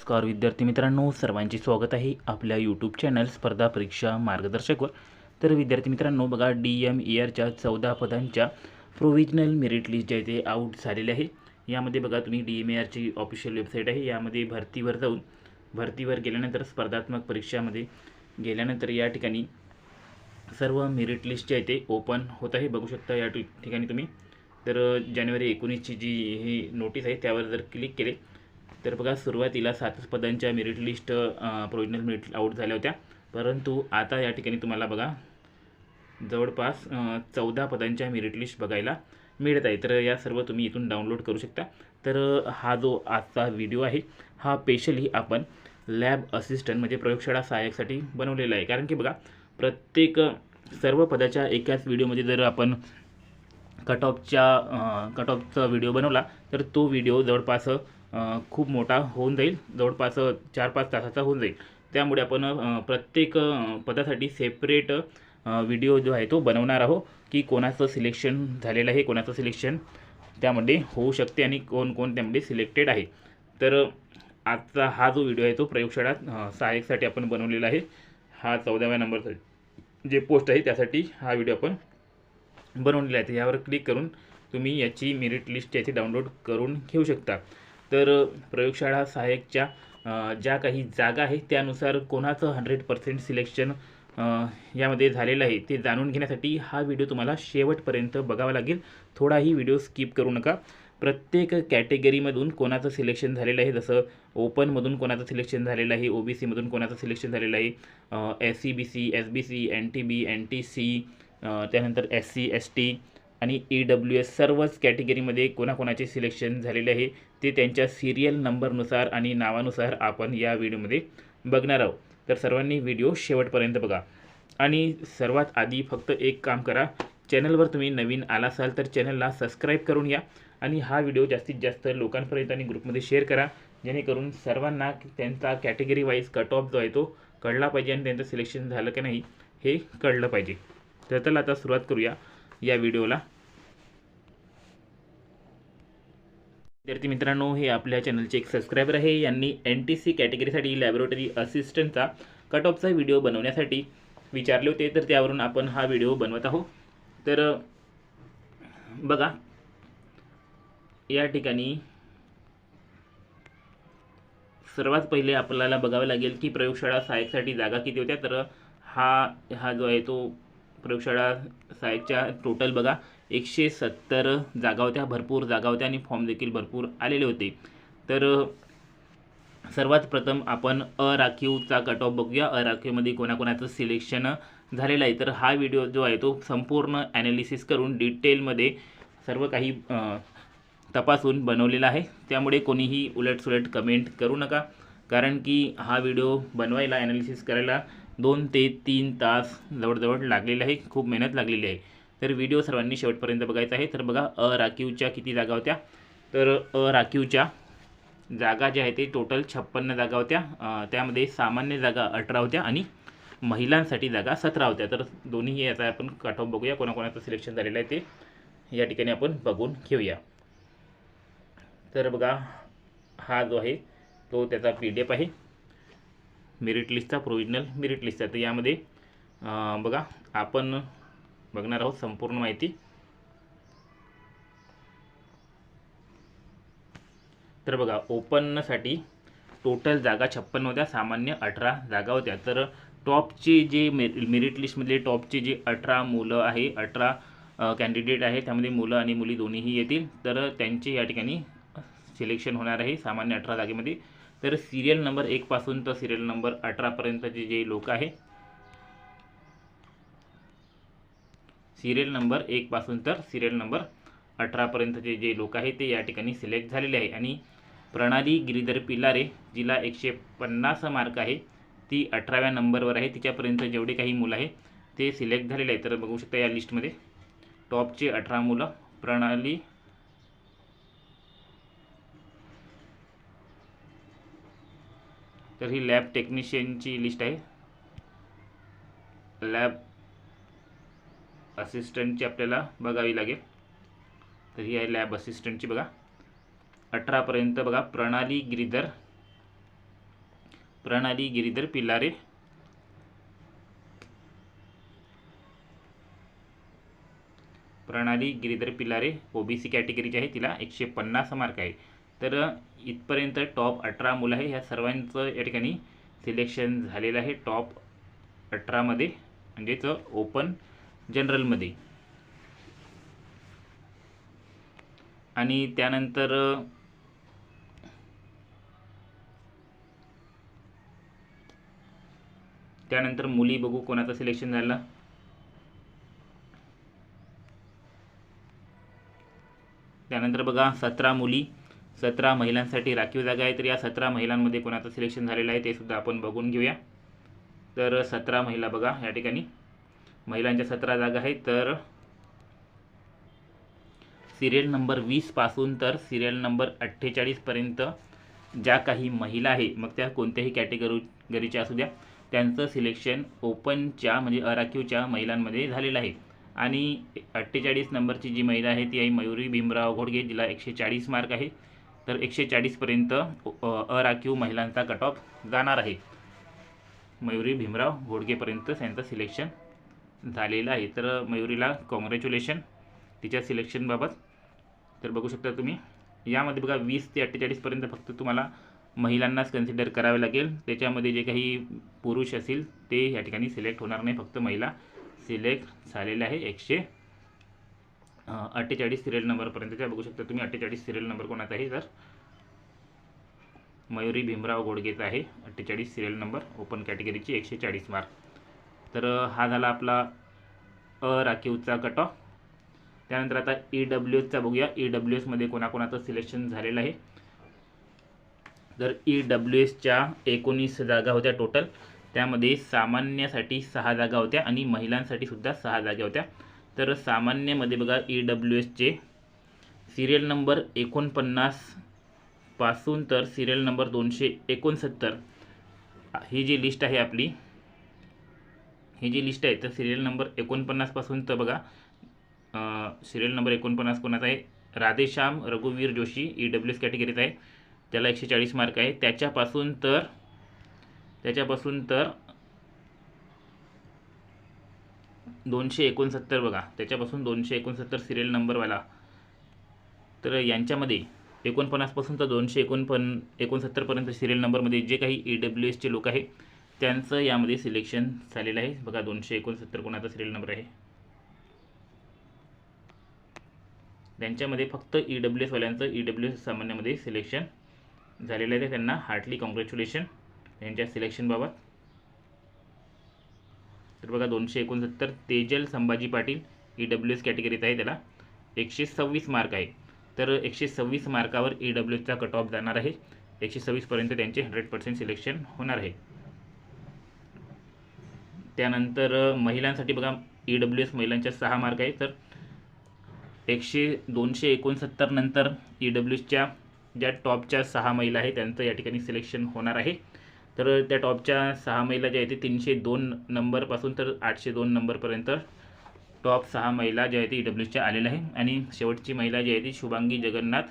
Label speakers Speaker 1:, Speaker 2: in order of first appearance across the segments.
Speaker 1: नमस्कार विद्यार्थी मित्रांनो, सर्वांचे स्वागत आहे आपल्या यूट्यूब चॅनल स्पर्धा परीक्षा मार्गदर्शकवर। तर विद्यार्थी मित्रांनो बघा, DMERच्या 14 पदांच्या प्रोविजनल मेरिट लिस्ट जे आहे ते आउट झालेले आहे। यामध्ये बघा तुम्ही DMERची ऑफिशियल वेबसाईट आहे, यामध्ये भरतीवर जाऊन भरतीवर गेल्यानंतर स्पर्धात्मक परीक्षामध्ये गेल्यानंतर या ठिकाणी सर्व मेरिट लिस्ट जे आहे ते ओपन होत आहे। बघू शकता या ठिकाणी तुम्ही। तर जानेवारी 19ची जी ही नोटीस आहे त्यावर जर क्लिक केले तर बघा, सुरुवातीला 7 पदांच्या merit list provisional merit out झाल्या होत्या, परंतु आता या ठिकाणी तुम्हाला बघा जवळपास 14 पदांच्या मेरिट लिस्ट बघायला मिळत आहे। तर या सर्व तुम्ही इथून डाउनलोड करू शकता। तर हा जो आजचा व्हिडिओ आहे हा स्पेशली आपण लॅब असिस्टंट म्हणजे प्रयोगशाळा सहाय्यकसाठी बनवलेला आहे। कारण की बघा, प्रत्येक सर्व पदाच्या एकाच व्हिडिओमध्ये जर आपण कट ऑफचा व्हिडिओ बनवला तर तो व्हिडिओ जवळपास खूप मोठा होऊन जाईल, जवळपास 4-5 तासाचा होऊन जाईल। त्यामुळे आपण प्रत्येक पदासाठी सेपरेट व्हिडिओ जो आहे तो बनवणार आहोत की कोणाचं सिलेक्शन झालेलं आहे, कोणाचं सिलेक्शन त्यामध्ये होऊ शकते आणि कोण कोण त्यामध्ये सिलेक्टेड आहे। तर आजचा हा जो व्हिडिओ आहे तो प्रयोगशाळा सहाय्यकसाठी आपण बनवलेला आहे। हा 14व्या नंबरचा जे पोस्ट आहे त्यासाठी हा व्हिडिओ आपण बनवलेला आहे। यावर क्लिक करून तुम्ही याची मेरिट लिस्ट याची डाउनलोड करून घेऊ शकता। तर प्रयोगशाळा सहाय्यकच्या ज्या काही जागा आहेत त्यानुसार कोणाचं 100% सिलेक्शन यामध्ये झालेलं आहे ते जाणून घेण्यासाठी हा व्हिडिओ तुम्हाला शेवटपर्यंत बघावा लागेल। थोडाही व्हिडिओ स्किप करू नका। प्रत्येक कॅटेगरीमधून कोणाचं सिलेक्शन झालेलं आहे, जसं ओपनमधून कोणाचं सिलेक्शन झालेलं आहे, OBCमधून कोणाचं सिलेक्शन झालेलं आहे, SC BC SBC NTB NTC त्यानंतर SC ST आणि EWS सर्वच कॅटेगरीमध्ये कोणाकोणाचे सिलेक्शन झालेले आहे ते त्यांच्या सिरियल नंबरनुसार आणि नावानुसार आपण या व्हिडिओमध्ये बघणार आहोत। तर सर्वांनी व्हिडिओ शेवटपर्यंत बघा। आणि सर्वात आधी फक्त एक काम करा, चॅनलवर तुम्ही नवीन आला असाल तर चॅनलला सबस्क्राईब करून या आणि हा व्हिडिओ जास्तीत जास्त लोकांपर्यंत आणि ग्रुपमध्ये शेअर करा, जेणेकरून सर्वांना त्यांचा कॅटेगरी वाईज कट ऑफ जो आहे तो कळला पाहिजे आणि त्यांचं सिलेक्शन झालं की नाही हे कळलं पाहिजे। तर चला आता सुरुवात करूया या व्हिडिओला। विद्यार्थी मित्रांनो, हे आपल्या चॅनलचे एक सबस्क्रायबर आहे, यांनी NTC कॅटेगरीसाठी लॅबोरेटरी असिस्टंटचा कट ऑफचा व्हिडिओ बनवण्यासाठी विचारले होते, तर त्यावरून आपण हा व्हिडिओ बनवत आहोत। तर बघा, या ठिकाणी सर्वात पहिले आपल्याला बघावे लागेल की प्रयोगशाळा सहाय्यकसाठी जागा किती होत्या। तर हा जो आहे तो प्रयोगशाळा सहाय्यकच्या टोटल बघा 170 जागा होत्या, भरपूर जागा होत्या आणि फॉर्म देखील भरपूर आलेले होते। तर सर्वात प्रथम आपण अराखीवचा कट ऑफ बघूया, अराखीवमध्ये कोणाकोणाचं सिलेक्शन झालेलं आहे। तर हा व्हिडिओ जो आहे तो संपूर्ण ॲनालिसिस करून डिटेलमध्ये सर्व काही तपासून बनवलेला आहे, त्यामुळे कोणीही उलटसुलट कमेंट करू नका, कारण की हा व्हिडिओ बनवायला ॲनालिसिस करायला 2 ते 3 तास जवळजवळ लागलेले आहे, खूप मेहनत लागलेली आहे। तर व्हिडिओ सर्वांनी शेवटपर्यंत बघायचा आहे। तर बघा, अराखीवच्या किती जागा होत्या। तर अराखीवच्या जागा ज्या आहेत ते टोटल 56 जागा होत्या, त्यामध्ये सामान्य जागा 18 होत्या आणि महिलांसाठी जागा 17 होत्या। तर दोन्ही याचा आपण कट ऑफ बघूया, कोणाकोणाचं सिलेक्शन झालेलं आहे ते या ठिकाणी आपण बघून घेऊया। तर बघा, हा जो आहे तो त्याचा PDF आहे मेरिट लिस्टचा, प्रोविजनल मेरिट लिस्टचा। तर यामध्ये बघा आपण बघणार आहोत संपूर्ण माहिती। तर बघा, ओपनसाठी टोटल जागा 56 होत्या, सामान्य 18 जागा होत्या। तर टॉपची जे मेरिट लिस्टमधले टॉपचे जे 18 मुलं आहे, 18 कॅन्डिडेट आहे, त्यामध्ये मुलं आणि मुली दोन्हीही येतील। तर त्यांचे या ठिकाणी सिलेक्शन होणार आहे सामान्य 18 जागेमध्ये। तर सिरियल नंबर 1 पासून तर सिरियल नंबर 18 पर्यंतचे जे लोक आहे, सिरियल नंबर 1 पासून तर सिरियल नंबर 18 पर्यंतचे जे लोक आहे ते या ठिकाणी सिलेक्ट झालेले आहे। आणि प्रणाली गिरीधर पिलारे, जिला 150 मार्क आहे, ती 18व्या नंबरवर आहे, तिच्यापर्यंत जेवढे काही मुलं आहे ते सिलेक्ट झालेले आहे। तर बघू शकता या लिस्टमध्ये टॉपचे 18 मुलं प्रणाली तर ही लॅब टेक्निशियनची लिस्ट आहे, लॅब असिस्टंटची आपल्याला बघावी लागेल। तर ही आहे लॅब असिस्टंटची बघा, 18 पर्यंत बघा प्रणाली गिरीधर प्रणाली गिरीधर पिल्लारे, प्रणाली गिरीधर पिल्लारे ओबीसी कॅटेगरीची आहे, तिला 150 मार्क आहे। तर इथपर्यंत टॉप 18 मुलं आहे, ह्या सर्वांचं या ठिकाणी सिलेक्शन झालेलं आहे टॉप 18 मध्ये, म्हणजेच ओपन जनरलमध्ये। आणि त्यानंतर मुली बघू कोणाचं सिलेक्शन झालं। त्यानंतर बघा 17 मुली 17 महिलांसाठी राखीव जागा आहे, तर या 17 महिलांमध्ये कोणाचं सिलेक्शन झालेलं आहे ते सुद्धा आपण बघून घेऊया। तर 17 महिला बघा या ठिकाणी महिलांच्या 17 जागा आहेत। तर सिरियल नंबर 20 पासून तर सिरियल नंबर 48 पर्यंत ज्या काही महिला आहे, मग त्या कोणत्याही कॅटेगरीच्या असू द्या, त्यांचं सिलेक्शन ओपनच्या म्हणजे अराखीवच्या महिलांमध्ये झालेलं आहे। आणि 48 नंबरची जी महिला आहे ती आहे मयुरी भीमराव घोडगे, जिला 140 मार्क आहे। तर 140 पर्यंत अराखीव महिलांचा कट ऑफ जाणार आहे। मयुरी भीमराव घोडगेपर्यंत त्यांचं सिलेक्शन झालेलं आहे। तर मयुरीला कॉंग्रॅच्युलेशन तिच्या सिलेक्शनबाबत। तर बघू शकता तुम्ही यामध्ये बघा 20 ते 48 पर्यंत फक्त तुम्हाला महिलांनाच कन्सिडर करावे लागेल, त्याच्यामध्ये जे काही पुरुष असतील ते या ठिकाणी सिलेक्ट होणार नाही, फक्त महिला सिलेक्ट झालेल्या आहे। 148 सिरियल नंबरपर्यंतच्या बघू शकता तुम्ही। 48 सिरियल नंबर कोणाचा आहे, तर मयुरी भीमराव घोडगेचा आहे 48 सिरियल नंबर, ओपन कॅटेगरीची 140 मार्क। तर हा झाला आपला अराखीवचा कट ऑफ। त्यानंतर आता EWSचा बघूया, EWSमध्ये कोणाकोणाचं सिलेक्शन झालेलं आहे। तर EWSच्या 19 जागा होत्या टोटल, त्यामध्ये सामान्यासाठी 6 जागा होत्या आणि महिलांसाठी सुद्धा 6 जागा होत्या। तर सामान्यमध्ये बघा EWSचे सिरियल नंबर 49 पासून तर सिरियल नंबर 269 ही जी लिस्ट आहे आपली, ही जी लिस्ट आहे तर सिरियल नंबर 49 पासून तर बघा सिरियल नंबर 49 कोणाचा आहे, राधेश्याम रघुवीर जोशी EWS कॅटेगरीचा आहे, त्याला 140 मार्क आहे। त्याच्यापासून तर 269 बघा, त्याच्यापासून 269 सिरियल नंबरवाला। तर यांच्यामध्ये 49 पासून तर 269 पर्यंत सिरियल नंबरमध्ये जे काही EWSचे लोक आहे त्यांचं यामध्ये सिलेक्शन झालेलं आहे। बघा 269 कोणाचा सिरियल नंबर आहे, त्यांच्यामध्ये फक्त EWS वाल्यांचं EWS सामान्यमध्ये सिलेक्शन झालेलं आहे, त्यांना हार्टली कॉंग्रॅच्युलेशन यांच्या सिलेक्शनबाबत। तर बघा 269 तेजल संभाजी पाटील EWS कॅटेगरीत आहे, त्याला 126 मार्क आहे। तर 126 मार्कावर EWSचा कट ऑफ जाणार आहे, 126 पर्यंत त्यांचे 100% सिलेक्शन होणार आहे। त्यानंतर महिलांसाठी बघा EWS महिलांच्या 6 मार्क आहे, तर 269 नंतर EWSच्या ज्या टॉपच्या 6 महिला आहेत त्यांचं या ठिकाणी सिलेक्शन होणार आहे। तर त्या टॉपच्या 6 महिला ज्या आहेत ते 302 नंबरपासून तर 802 नंबरपर्यंत टॉप 6 महिला ज्या आहेत EWSच्या आलेल्या आहे। आणि शेवटची महिला जी आहे ती शुभांगी जगन्नाथ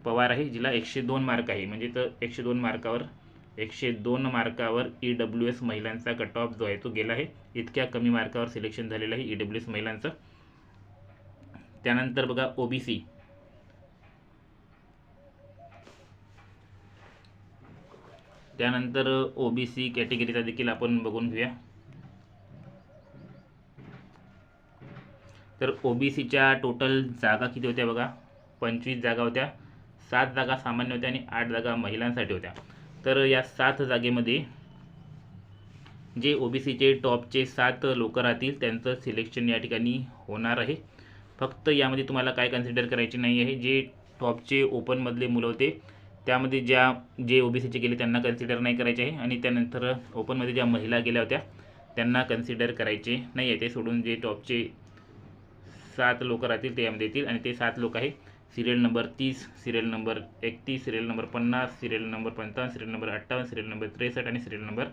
Speaker 1: पवार आहे, जिला 102 मार्क आहे, म्हणजे तर 102 मार्कावर EWS महिलांचा कट ऑफ जो आहे तो गेला आहे, इतक्या कमी मार्कावर सिलेक्शन झालेलं आहे EWS महिलांचं। त्यानंतर बघा ओबीसी, त्यानंतर ओबीसी कॅटेगरीचा देखील आपण बघून घेऊया। तर ओबीसीच्या टोटल जागा किती होत्या बघा, 25 जागा होत्या, 7 जागा सामान्य होत्या आणि 8 जागा महिलांसाठी होत्या। तर या 7 जागेमध्ये जे ओबीसीचे टॉपचे 7 लोक राहतील त्यांचं सिलेक्शन या ठिकाणी होणार आहे। फक्त यामध्ये तुम्हाला काय कन्सिडर करायचे नाही आहे, जे टॉपचे ओपनमधले मुलं होते त्यामध्ये जे ओबीसीचे गेले त्यांना कन्सिडर नाही करायचे आहे, आणि त्यानंतर ओपनमध्ये ज्या महिला गेल्या होत्या त्यांना कन्सिडर करायचे नाही आहे, ते सोडून जे टॉपचे 7 लोक राहतील ते यामध्ये येतील। आणि ते 7 लोक आहे serial number 30, serial number 31, serial number 50, serial number 55, serial number 58, serial number 63 आणि सिरियल नंबर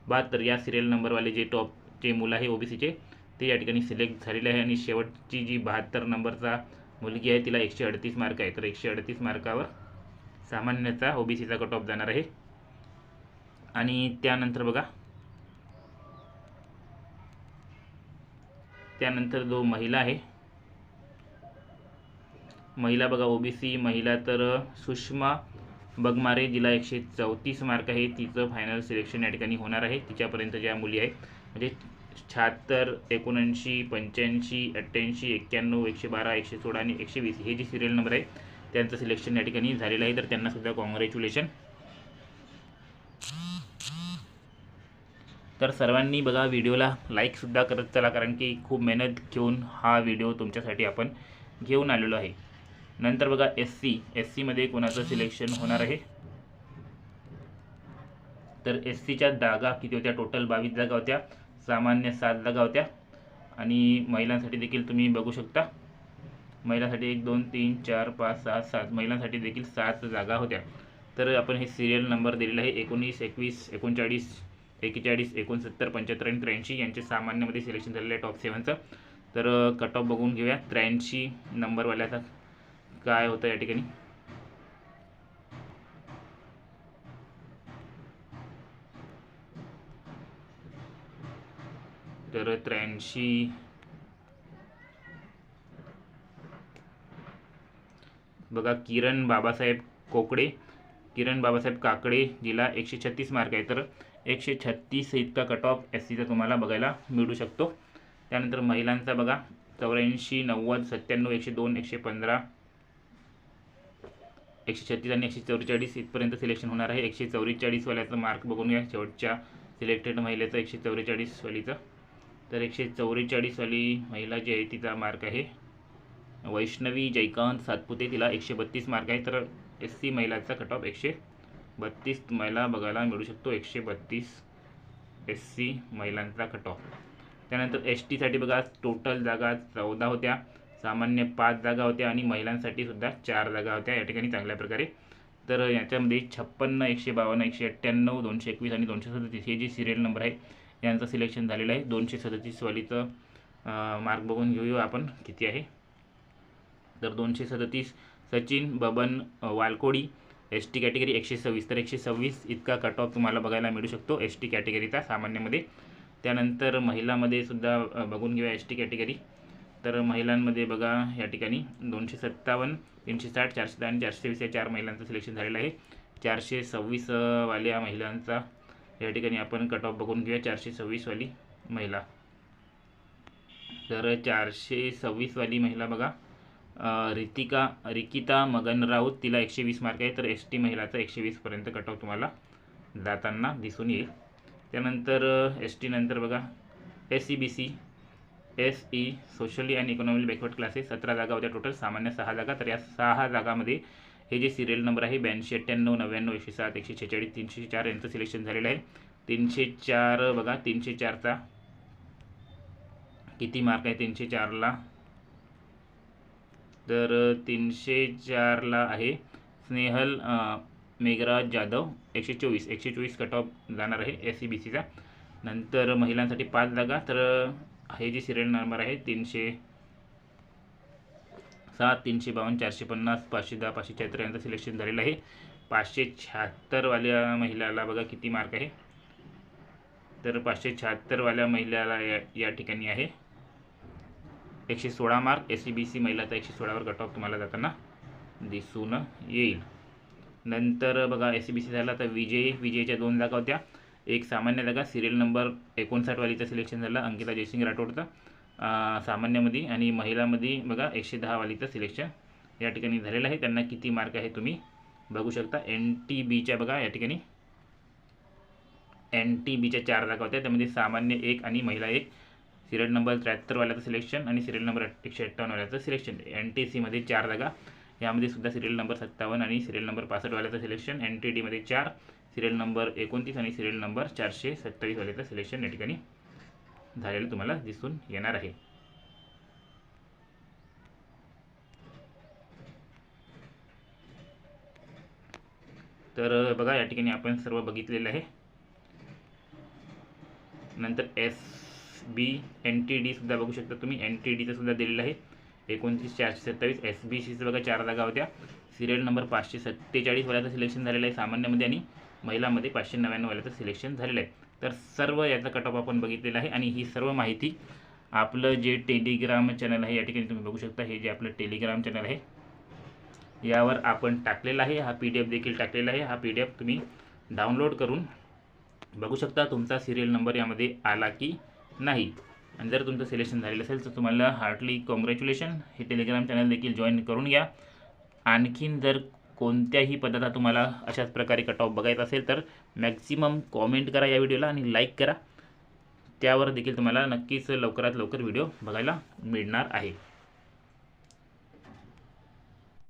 Speaker 1: 72। या सिरियल नंबरवाले जे टॉपचे मुलं आहे ओबीसीचे ते या ठिकाणी सिलेक्ट झालेले आहे। आणि शेवटची जी 72 नंबरचा मुलगी आहे तिला 138 मार्क आहे, तर 138 मार्कावर सामान्यचा ओबीसीचा कट ऑफ जाणार आहे। आणि त्यानंतर बघा, त्यानंतर जो महिला आहे, महिला बघा ओबीसी महिला तर सुषमा बगमारे, जिला 134 मार्क आहे, तिचं फायनल सिलेक्शन या ठिकाणी होणार आहे. तिच्यापर्यंत ज्या मुली आहेत म्हणजे 76, 79, 85, 88, 91, 112, 116 आणि 120 हे जे सिरियल नंबर आहे त्यांचं सिलेक्शन या ठिकाणी झालेलं आहे. तर त्यांना सुद्धा कॉंग्रॅच्युलेशन. तर सर्वांनी बघा व्हिडिओला लाईकसुद्धा करत चला, कारण की खूप मेहनत घेऊन हा व्हिडिओ तुमच्यासाठी आपण घेऊन आलेलो आहे. नंतर बघा एस सीमध्ये कोणाचं सिलेक्शन होणार आहे, तर एस सीच्या जागा किती होत्या, टोटल 22 जागा होत्या, सामान्य 7 जागा होत्या आणि महिलांसाठी देखील तुम्ही बघू शकता, महिलांसाठी 1 2 3 4 5 6 7 महिलांसाठी देखील 7 जागा होत्या. तर आपण हे सिरियल नंबर दिलेला आहे 19, 21, 39, 41, 69, 75 आणि 83 यांचे सामान्यमध्ये सिलेक्शन झालेलं आहे टॉप 7चं. तर कट ऑफ बघून घेऊया 83 नंबरवाल्याचा काय होतं या ठिकाणी. तर 83 बघा किरण बाबासाहेब काकडे, जिला 136 मार्क आहे. तर 136 इतका कट ऑफ एस सीचा तुम्हाला बघायला मिळू शकतो. त्यानंतर महिलांचा बघा 84, 90, 97, 102, 115, 136 आणि 144 इथपर्यंत सिलेक्शन होणार आहे. 144 वाल्याचं मार्क बघून घ्या, शेवटच्या सिलेक्टेड महिलेचं 144 वालीचं. तर 144 वाली महिला जी आहे तिचा मार्क आहे वैष्णवी जयकांत सातपुते, तिला 132 मार्क आहे. तर एस सी महिलाचा कट ऑफ 132 महिला बघायला मिळू शकतो. 132 एस सी महिलांचा कट ऑफ. त्यानंतर एस टीसाठी बघा टोटल जागा 14 होत्या, सामान्य 5 जागा होत्या आणि महिलांसाठी सुद्धा 4 जागा होत्या या ठिकाणी चांगल्या प्रकारे. तर याच्यामध्ये 56, 152, 198, 221 आणि 237 हे जे सिरियल नंबर आहे यांचं सिलेक्शन झालेलं आहे. 237 वालीचं मार्क बघून घेऊया आपण किती आहे. तर 237 Sachin Baban Walkodi, S T category 126. तर 126 इतका कट ऑफ तुम्हाला बघायला मिळू शकतो एस टी कॅटेगरीचा सामान्यमध्ये. त्यानंतर महिलांमध्ये सुद्धा बघून घेऊया एस टी कॅटेगरी. तर महिलांमध्ये बघा या ठिकाणी 257, 360, 410 आणि 420 या 4 महिलांचं सिलेक्शन झालेलं आहे. 426 वाल्या महिलांचा या ठिकाणी आपण कट ऑफ बघून घेऊया. 426 वाली महिला, तर 426 वाली महिला बघा रिकिता मगन राऊत, तिला 120 मार्क आहे. तर एस टी महिलाचा 120 पर्यंत कट ऑफ तुम्हाला जाताना दिसून येईल. त्यानंतर एस टी नंतर बघा S C B C S E socially and economically backward classes 17 जागा होत्या टोटल, सामान्य 6 जागा. तर या 6 जागामध्ये हे जे सिरियल नंबर आहे 82, 98, 99, 107, 146, 304 यांचं सिलेक्शन झालेलं आहे. 304 बघा 304चा किती मार्क आहे 304ला, तर 304ला आहे स्नेहल मेघराज जाधव 124 कट ऑफ जाणार आहे एस सी बी सीचा. नंतर महिलांसाठी 5 जागा. तर हे जे सिरियल नंबर आहे 307, 352, 450, 510, 576 यांचं सिलेक्शन झालेलं आहे. 576 वाल्या महिलाला बघा किती मार्क आहे, तर 576 वाल्या महिलाला या ठिकाणी आहे 116 mark. S C B C महिलाचा 116वर कट ऑफ तुम्हाला जाताना दिसून येईल. नंतर बघा एस सी बी सी झाला तर विजयच्या 2 जागा होत्या, एक सामान्य जागा. सिरियल नंबर 59 वालीचं सिलेक्शन झालं अंकिता जयसिंग राठोडचं सामान्यमध्ये. आणि महिलामध्ये बघा 110 वालीचं सिलेक्शन या ठिकाणी झालेलं आहे. त्यांना किती मार्क आहे तुम्ही बघू शकता. एन टी बीच्या बघा या ठिकाणी एन टी बीच्या 4 जागा होत्या, त्यामध्ये सामान्य 1 आणि महिला 1. सिरियल नंबर 73 वाल्याचं सिलेक्शन आणि सिरियल नंबर 158 वाल्याचं सिलेक्शन. एन टी सीमध्ये 4 जागा, यामध्ये सुद्धा सिरियल नंबर 57 आणि सिरियल नंबर 65 वाल्याचं सिलेक्शन. एन टी डीमध्ये 4, सिरियल नंबर 29 आणि सिरियल नंबर 427 वाल्याचं सिलेक्शन या ठिकाणी झालेलं तुम्हाला दिसून येणार आहे. तर बघा या ठिकाणी आपण सर्व बघितलेलं आहे. नंतर एस बी एन टी डी सुद्धा बघू शकता तुम्ही, एन टी डीचं सुद्धा दिलेलं आहे 29, 427. एस बी सीचं बघा 4 जागा होत्या, सिरियल नंबर 547 वाल्याचं सिलेक्शन झालेलं आहे सामान्यमध्ये आणि महिलांमध्ये 599 वाल्याचं सिलेक्शन झालेलं आहे। तर सर्व याचा कट ऑफ आपण बघितलेला आहे आणि ही सर्व माहिती आपलं जे टेलिग्राम चॅनल आहे या ठिकाणी तुम्ही बघू शकता। हे जे आपलं टेलिग्राम चॅनल आहे यावर आपण टाकलेला आहे, हा PDF देखील टाकलेला आहे। हा PDF तुम्ही डाउनलोड करून बघू शकता तुमचा सिरियल नंबर यामध्ये आला की नाही। आणि जर तुमचं सिलेक्शन झालेलं असेल तर तुम्हाला हार्टली कॉंग्रॅच्युलेशन। हे टेलिग्राम चॅनल देखील जॉईन करून घ्या। आणखीन जर कोणत्याही पदार्थ तुम्हाला अशाच प्रकारे कट ऑफ बघायचा असेल तर मॅक्सिमम कॉमेंट करा या व्हिडिओला आणि लाईक करा, त्यावर देखील तुम्हाला नक्कीच लवकरात लवकर व्हिडिओ बघायला मिळणार आहे।